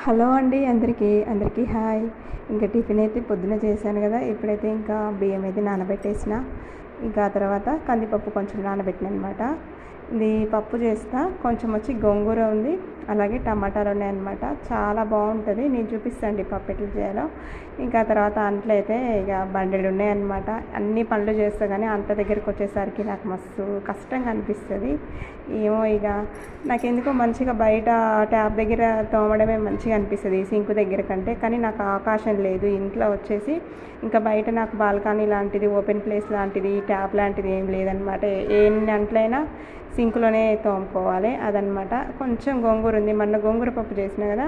Hello అండి, అందరికీ hi. ఇంకా టిఫిన్ అయితే పొద్దున చేశాను కదా. ఇప్పుడైతే ఇంకా బియ్యం అయితే నానబెట్టేసిన. ఇంకా ఆ తర్వాత కందిపప్పు కొంచెం నానబెట్టిన అనమాట. ఇది పప్పు చేస్తా. కొంచెం వచ్చి గోంగూర ఉంది, అలాగే టమాటాలు ఉన్నాయన్నమాట. చాలా బాగుంటుంది. నేను చూపిస్తాను పప్పు ఎట్లా చేయాలో. ఇంకా ఆ తర్వాత అంట్లు అయితే ఇక బండెడు ఉన్నాయన్నమాట. అన్ని పనులు చేస్తా కానీ అంత దగ్గరికి వచ్చేసరికి నాకు మస్తు కష్టంగా అనిపిస్తుంది. ఏమో ఇక నాకెందుకో మంచిగా బయట ట్యాప్ దగ్గర తోమడమే మంచిగా అనిపిస్తుంది సింకు దగ్గర కంటే. కానీ నాకు అవకాశం లేదు. ఇంట్లో వచ్చేసి ఇంకా బయట నాకు బాల్కనీ లాంటిది, ఓపెన్ ప్లేస్ లాంటిది, ట్యాప్ లాంటిది ఏం లేదనమాట. ఎన్ని అంట్లైనా సింకులోనే తోముకోవాలి అదనమాట. కొంచెం గోంగూర ఉంది, మొన్న గోంగూర పప్పు చేసిన కదా,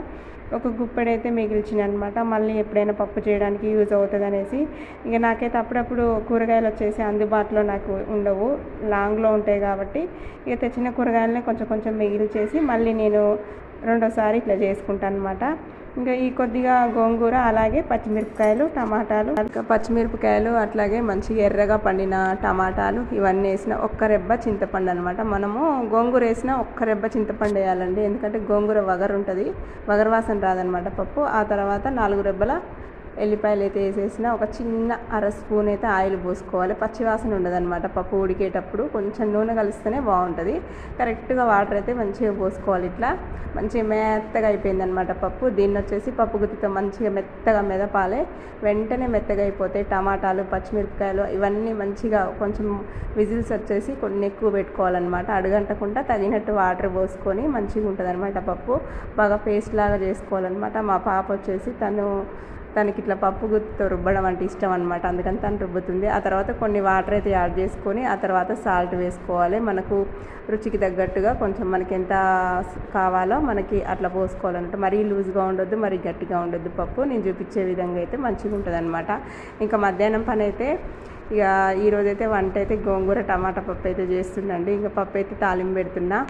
ఒక గుప్పెడైతే మిగిల్చిన అనమాట. మళ్ళీ ఎప్పుడైనా పప్పు చేయడానికి యూజ్ అవుతుంది అనేసి. ఇక నాకైతే అప్పుడప్పుడు కూరగాయలు వచ్చేసి అందుబాటులో నాకు ఉండవు, లాంగ్లో ఉంటాయి కాబట్టి ఇక తెచ్చిన కూరగాయలనే కొంచెం కొంచెం మిగిల్చేసి మళ్ళీ నేను రెండోసారి ఇట్లా చేసుకుంటాను అనమాట. ఇంకా ఈ కొద్దిగా గోంగూర, అలాగే పచ్చిమిరపకాయలు, టమాటాలు, ఇంకా పచ్చిమిరపకాయలు అట్లాగే మంచిగా ఎర్రగా పండిన టమాటాలు ఇవన్నీ వేసిన ఒక్క రెబ్బ చింతపండు అనమాట. మనము గోంగూర వేసిన ఒక్క రెబ్బ చింతపండు వేయాలండి, ఎందుకంటే గోంగూర వగరు ఉంటుంది, వగరు వాసన రాదనమాట పప్పు. ఆ తర్వాత 4 రెబ్బల ఎల్లిపాయలు అయితే వేసేసిన. ఒక చిన్న అర స్పూన్ అయితే ఆయిల్ పోసుకోవాలి, పచ్చివాసన ఉండదన్నమాట. పప్పు ఉడికేటప్పుడు కొంచెం నూనె కలిస్తేనే బాగుంటుంది. కరెక్ట్గా వాటర్ అయితే మంచిగా పోసుకోవాలి. ఇట్లా మంచిగా మెత్తగా అయిపోయిందనమాట పప్పు. దీన్ని వచ్చేసి పప్పు గుత్తితో మంచిగా మెత్తగా మెదపాలి. వెంటనే మెత్తగా అయిపోతాయి. టమాటాలు, పచ్చిమిరపకాయలు ఇవన్నీ మంచిగా కొంచెం విజిల్స్ వచ్చేసి కొన్ని ఎక్కువ పెట్టుకోవాలన్నమాట. అడుగంటకుండా తగినట్టు వాటర్ పోసుకొని మంచిగా ఉంటుంది అనమాట పప్పు. బాగా పేస్ట్ లాగా చేసుకోవాలన్నమాట. మా పాప వచ్చేసి తనకి ఇట్లా పప్పు గుత్తితో రుబ్బడం అంటే ఇష్టం అనమాట, అందుకని తను రుబ్బుతుంది. ఆ తర్వాత కొన్ని వాటర్ అయితే యాడ్ చేసుకొని ఆ తర్వాత సాల్ట్ వేసుకోవాలి. మనకు రుచికి తగ్గట్టుగా కొంచెం మనకి ఎంత కావాలో మనకి అట్లా పోసుకోవాలన్నమాట. మరీ లూజ్గా ఉండొద్దు, మరీ గట్టిగా ఉండొద్దు పప్పు. నేను చూపించే విధంగా అయితే మంచిగా ఉంటుంది అనమాట. ఇంకా మధ్యాహ్నం పని అయితే ఇక ఈరోజైతే వంట అయితే గోంగూర టమాటా పప్పు అయితే చేస్తుండండి. ఇంకా పప్పు అయితే తాలింపు పెడుతున్నా.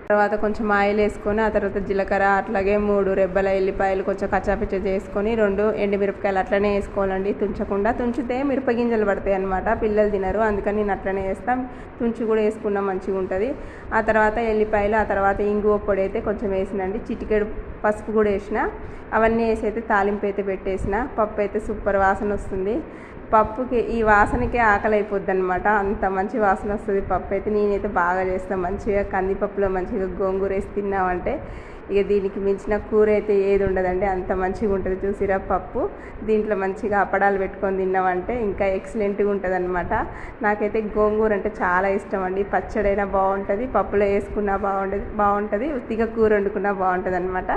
తర్వాత కొంచెం ఆయిల్ వేసుకొని ఆ తర్వాత జీలకర్ర, అట్లాగే 3 రెబ్బల ఎల్లిపాయలు కొంచెం కచ్చాపిచ్చ చేసుకొని 2 ఎండుమిరపకాయలు అట్లనే వేసుకోవాలండి, తుంచకుండా. తుంచితే మిరపగింజలు పడతాయి అనమాట, పిల్లలు తినరు, అందుకని నేను అట్లనే వేస్తాం. తుంచి కూడా వేసుకున్నా మంచిగా ఉంటుంది. ఆ తర్వాత ఎల్లిపాయలు, ఆ తర్వాత ఇంగువ పొడి అయితే కొంచెం వేసినండి, చిటికెడు పసుపు కూడా వేసిన. అవన్నీ వేసి అయితే తాలింపు అయితే పెట్టేసిన. పప్పు అయితే సూపర్ వాసన వస్తుంది. పప్పుకి ఈ వాసనకే ఆకలి అయిపోద్ది అనమాట, అంత మంచి వాసన వస్తుంది పప్పు అయితే. నేనైతే బాగా చేస్తాను మంచిగా. కందిపప్పులో మంచిగా గోంగూర వేసి తిన్నామంటే ఇక దీనికి మించిన కూర అయితే ఏది ఉండదండి, అంత మంచిగా ఉంటుంది. చూసిరా పప్పు, దీంట్లో మంచిగా అప్పడాలు పెట్టుకొని తిన్నామంటే ఇంకా ఎక్సలెంట్గా ఉంటుంది అనమాట. నాకైతే గోంగూర అంటే చాలా ఇష్టం అండి. పచ్చడైనా బాగుంటుంది, పప్పులో వేసుకున్నా బాగుంటుంది, ఉత్తిగా కూర వండుకున్నా బాగుంటుంది అనమాట.